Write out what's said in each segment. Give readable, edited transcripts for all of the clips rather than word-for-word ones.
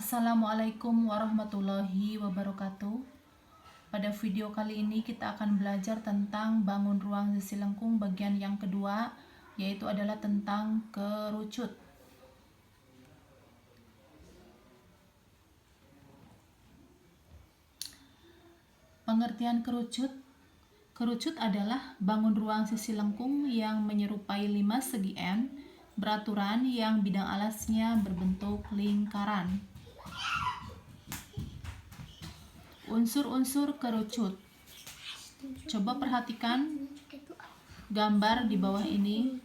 Assalamualaikum warahmatullahi wabarakatuh. Pada video kali ini kita akan belajar tentang bangun ruang sisi lengkung bagian yang kedua, yaitu adalah tentang kerucut. Pengertian kerucut. Kerucut adalah bangun ruang sisi lengkung yang menyerupai 5 segi N beraturan yang bidang alasnya berbentuk lingkaran. Unsur-unsur kerucut. Coba perhatikan gambar di bawah ini.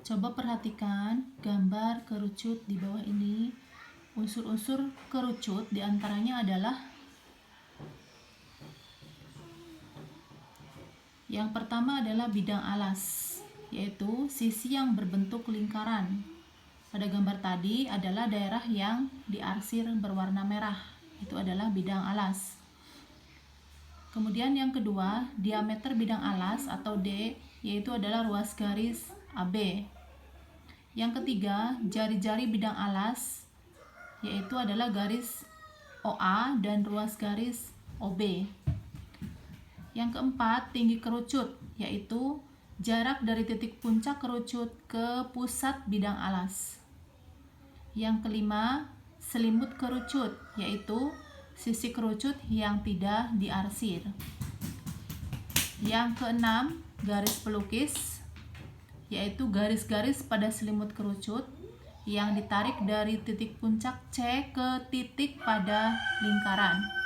Coba perhatikan gambar kerucut di bawah ini. Unsur-unsur kerucut diantaranya adalah yang pertama adalah bidang alas, yaitu sisi yang berbentuk lingkaran. Pada gambar tadi adalah daerah yang diarsir berwarna merah, itu adalah bidang alas. Kemudian yang kedua, diameter bidang alas atau D, yaitu adalah ruas garis AB. Yang ketiga, jari-jari bidang alas, yaitu adalah garis OA dan ruas garis OB. Yang keempat, tinggi kerucut, yaitu jarak dari titik puncak kerucut ke pusat bidang alas. Yang kelima, selimut kerucut, yaitu sisi kerucut yang tidak diarsir. Yang keenam, garis pelukis, yaitu garis-garis pada selimut kerucut yang ditarik dari titik puncak C ke titik pada lingkaran.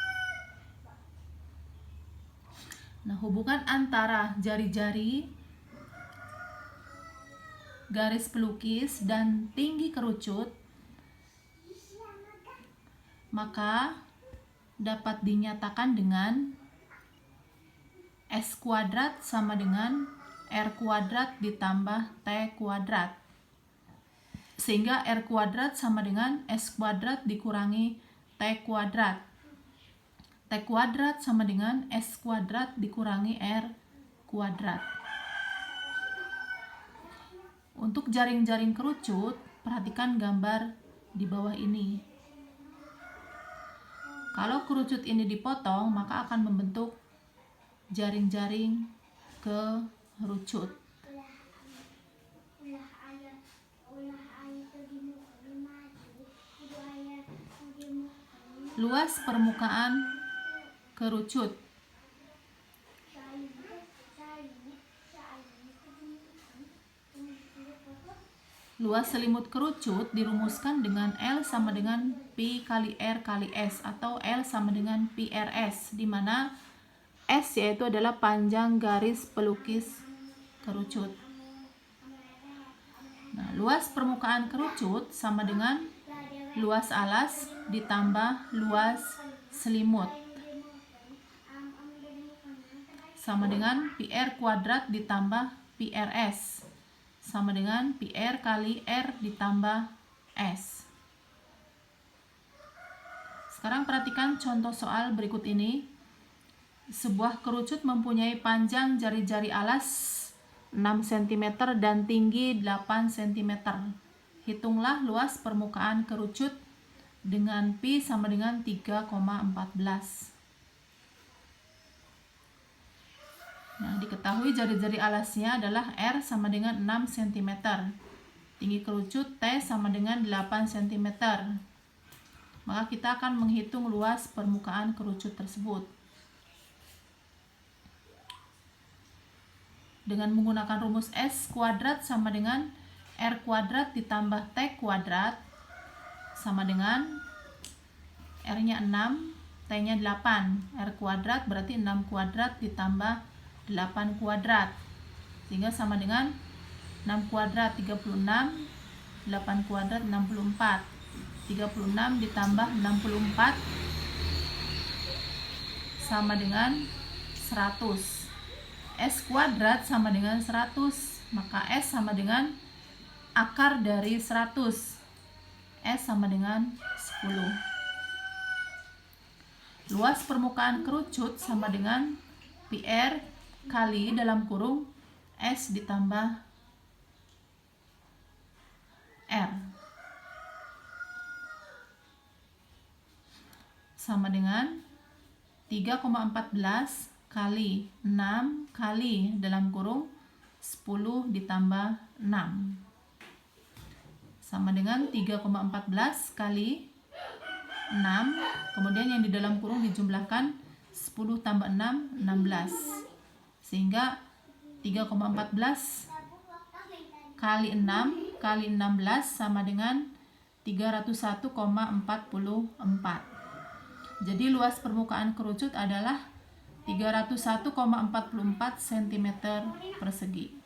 Nah, hubungan antara jari-jari, garis pelukis, dan tinggi kerucut maka dapat dinyatakan dengan S kuadrat sama dengan R kuadrat ditambah T kuadrat. Sehingga R kuadrat sama dengan S kuadrat dikurangi T kuadrat. T kuadrat sama dengan S kuadrat dikurangi R kuadrat. Untuk jaring-jaring kerucut, perhatikan gambar di bawah ini. Kalau kerucut ini dipotong, maka akan membentuk jaring-jaring kerucut. Luas permukaan kerucut. Luas selimut kerucut dirumuskan dengan L sama dengan Pi kali R kali S atau L sama dengan Pi RS, di mana S yaitu adalah panjang garis pelukis kerucut. Nah, luas permukaan kerucut sama dengan luas alas ditambah luas selimut, sama dengan PR kuadrat ditambah PRS, sama dengan PR kali R ditambah S. Sekarang perhatikan contoh soal berikut ini. Sebuah kerucut mempunyai panjang jari-jari alas 6 cm dan tinggi 8 cm. Hitunglah luas permukaan kerucut dengan Pi sama dengan 3,14. Nah, diketahui jari-jari alasnya adalah R sama dengan 6 cm. Tinggi kerucut T sama dengan 8 cm. Maka kita akan menghitung luas permukaan kerucut tersebut. Dengan menggunakan rumus S kuadrat sama dengan R kuadrat ditambah T kuadrat sama dengan R-nya 6, T-nya 8. R kuadrat berarti 6 kuadrat ditambah 8 kuadrat. Sehingga sama dengan 6 kuadrat 36, 8 kuadrat 64. 36 ditambah 64 sama dengan 100. S kuadrat sama dengan 100, maka S sama dengan akar dari 100. S sama dengan 10. Luas permukaan kerucut sama dengan PR kali dalam kurung S ditambah R sama dengan 3,14 kali 6 kali dalam kurung 10 ditambah 6 sama dengan 3,14 kali 6, kemudian yang di dalam kurung dijumlahkan 10 tambah 6, 16, sehingga 3,14 kali 6 kali 16 sama dengan 301,44. Jadi luas permukaan kerucut adalah 301,44 cm persegi.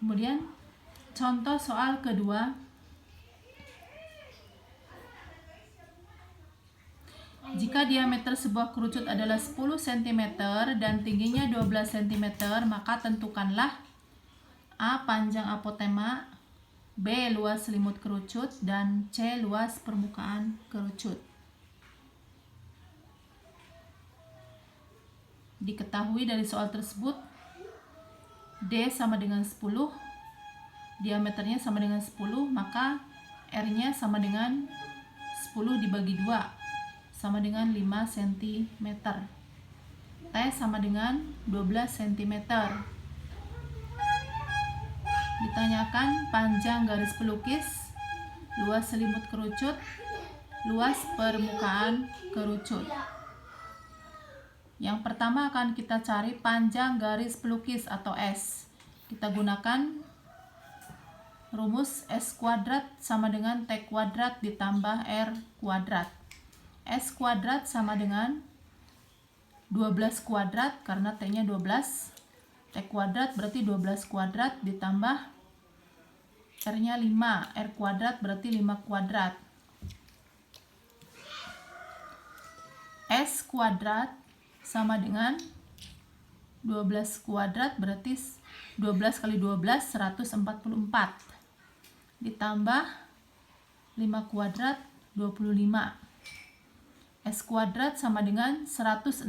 Kemudian contoh soal kedua. Jika diameter sebuah kerucut adalah 10 cm dan tingginya 12 cm, maka tentukanlah A. panjang apotema, B. luas selimut kerucut, dan C. luas permukaan kerucut. Diketahui dari soal tersebut D sama dengan 10, diameternya sama dengan 10, maka R-nya sama dengan 10 dibagi 2, sama dengan 5 cm. T sama dengan 12 cm. Ditanyakan panjang garis pelukis, luas selimut kerucut, luas permukaan kerucut. Yang pertama akan kita cari panjang garis pelukis atau S. Kita gunakan rumus S kuadrat sama dengan T kuadrat ditambah R kuadrat. S kuadrat sama dengan 12 kuadrat karena T-nya 12. T kuadrat berarti 12 kuadrat ditambah R-nya 5. R kuadrat berarti 5 kuadrat. S kuadrat sama dengan 12 kuadrat berarti 12 kali 12 144 ditambah 5 kuadrat 25. S kuadrat sama dengan 169,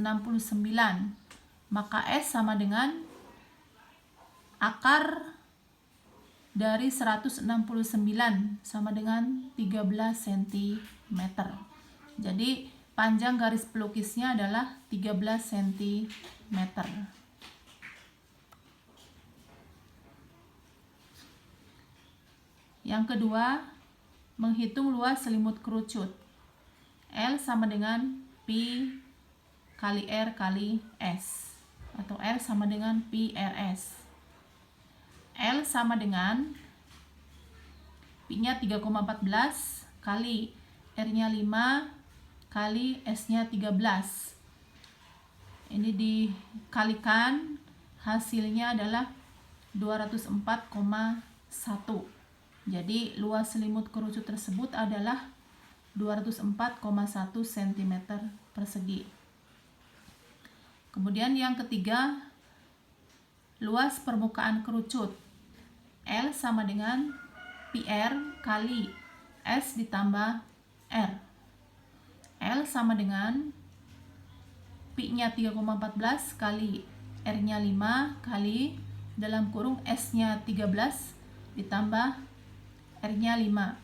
maka S sama dengan akar dari 169 sama dengan 13 cm. Jadi panjang garis pelukisnya adalah 13 cm. Yang kedua, menghitung luas selimut kerucut. L sama dengan Pi kali R kali S, atau R sama dengan Pi RS. L sama dengan Pi-nya 3,14 kali R-nya 5 kali S-nya 13. Ini dikalikan, hasilnya adalah 204,1. Jadi luas selimut kerucut tersebut adalah 204,1 cm persegi. Kemudian yang ketiga, luas permukaan kerucut. L sama dengan PR kali S ditambah R. L sama dengan Pi-nya 3,14 kali R-nya 5 kali dalam kurung S-nya 13 ditambah R-nya 5.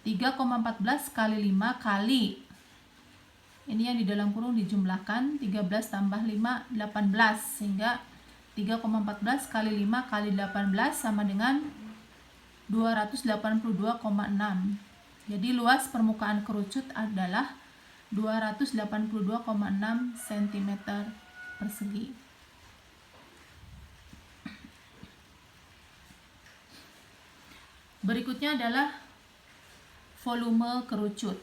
3,14 kali 5 kali, ini yang di dalam kurung dijumlahkan 13 tambah 5 18, sehingga 3,14 kali 5 kali 18 sama dengan 282,6. Jadi luas permukaan kerucut adalah 282,6 cm persegi. Berikutnya adalah volume kerucut.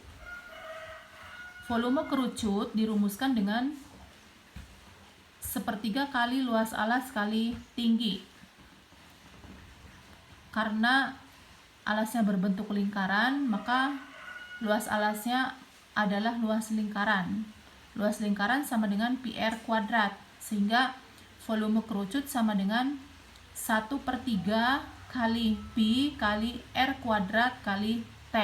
volume kerucut dirumuskan dengan sepertiga kali luas alas kali tinggi. Karena alasnya berbentuk lingkaran, maka luas alasnya adalah luas lingkaran. Luas lingkaran sama dengan PR kuadrat, sehingga volume kerucut sama dengan 1/3 kali Pi kali R kuadrat kali T,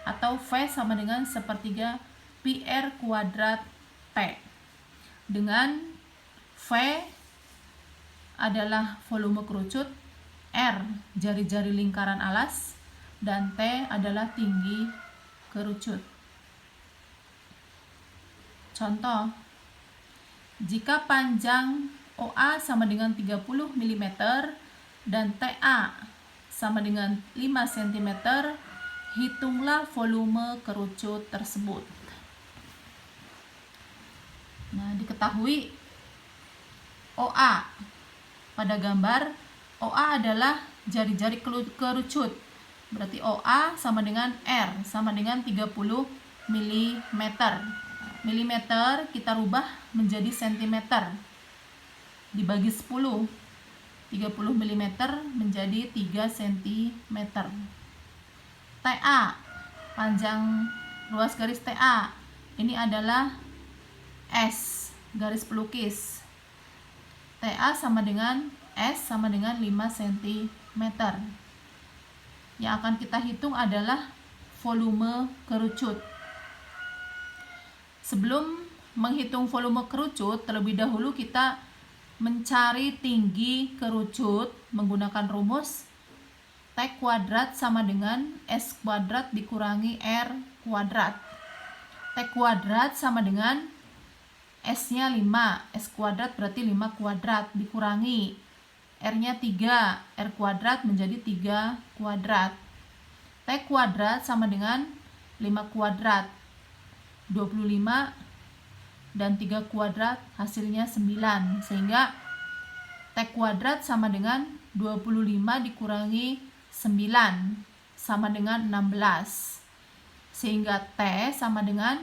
atau V sama dengan 1/3 PR kuadrat T, dengan V adalah volume kerucut, R jari-jari lingkaran alas, dan T adalah tinggi kerucut. Contoh, jika panjang OA sama dengan 30 mm dan TA sama dengan 5 cm, hitunglah volume kerucut tersebut. Nah, diketahui OA pada gambar, OA adalah jari-jari kerucut. Berarti OA sama dengan R sama dengan 30 mm. Milimeter kita rubah menjadi sentimeter. Dibagi 10. 30 mm menjadi 3 cm. TA, panjang ruas garis TA. Ini adalah S, garis pelukis. TA sama dengan S sama dengan 5 cm. Yang akan kita hitung adalah volume kerucut. Sebelum menghitung volume kerucut, terlebih dahulu kita mencari tinggi kerucut menggunakan rumus T kuadrat sama dengan S kuadrat dikurangi R kuadrat. T kuadrat sama dengan S-nya 5, S kuadrat berarti 5 kuadrat dikurangi R-nya 3, R kuadrat menjadi 3 kuadrat. T kuadrat sama dengan 5 kuadrat, 25, dan 3 kuadrat hasilnya 9. Sehingga T kuadrat sama dengan 25 dikurangi 9 sama dengan 16. Sehingga T sama dengan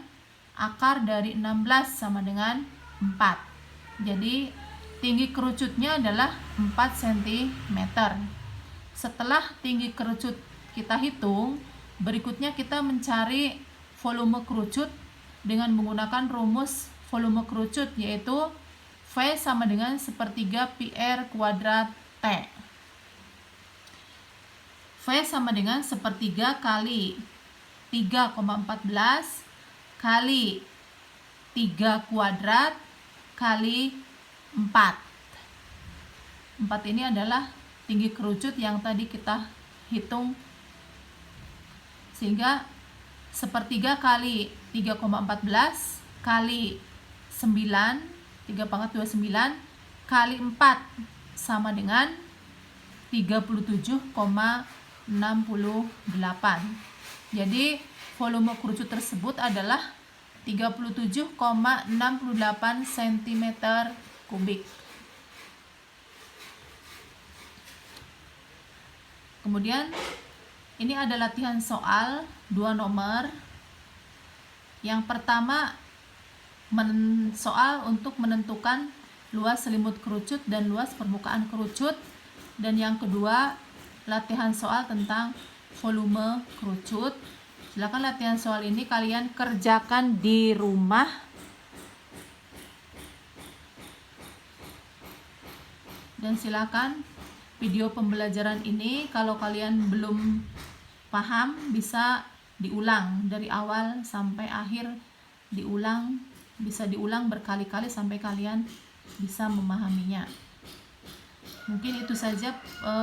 akar dari 16 sama dengan 4. Jadi tinggi kerucutnya adalah 4 cm. Setelah tinggi kerucut kita hitung, berikutnya kita mencari volume kerucut dengan menggunakan rumus volume kerucut, yaitu V sama dengan 1/3 PR kuadrat T. V sama dengan 1/3 kali 3,14 kali 3 kuadrat kali 4. 4 ini adalah tinggi kerucut yang tadi kita hitung. Sehingga 1/3 kali 3,14 kali 9, 3/29 kali 4 sama dengan 37,68. Jadi volume kerucut tersebut adalah 37,68 cm kubik. Kemudian ini ada latihan soal 2 nomor. Yang pertama soal untuk menentukan luas selimut kerucut dan luas permukaan kerucut, dan yang kedua latihan soal tentang volume kerucut. Silakan latihan soal ini kalian kerjakan di rumah. Dan silakan video pembelajaran ini kalau kalian belum paham bisa diulang dari awal sampai akhir, bisa diulang berkali-kali sampai kalian bisa memahaminya. Mungkin itu saja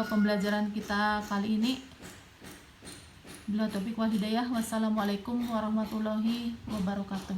pembelajaran kita kali ini. Bila taufiq wal hidayah. Wassalamualaikum warahmatullahi wabarakatuh.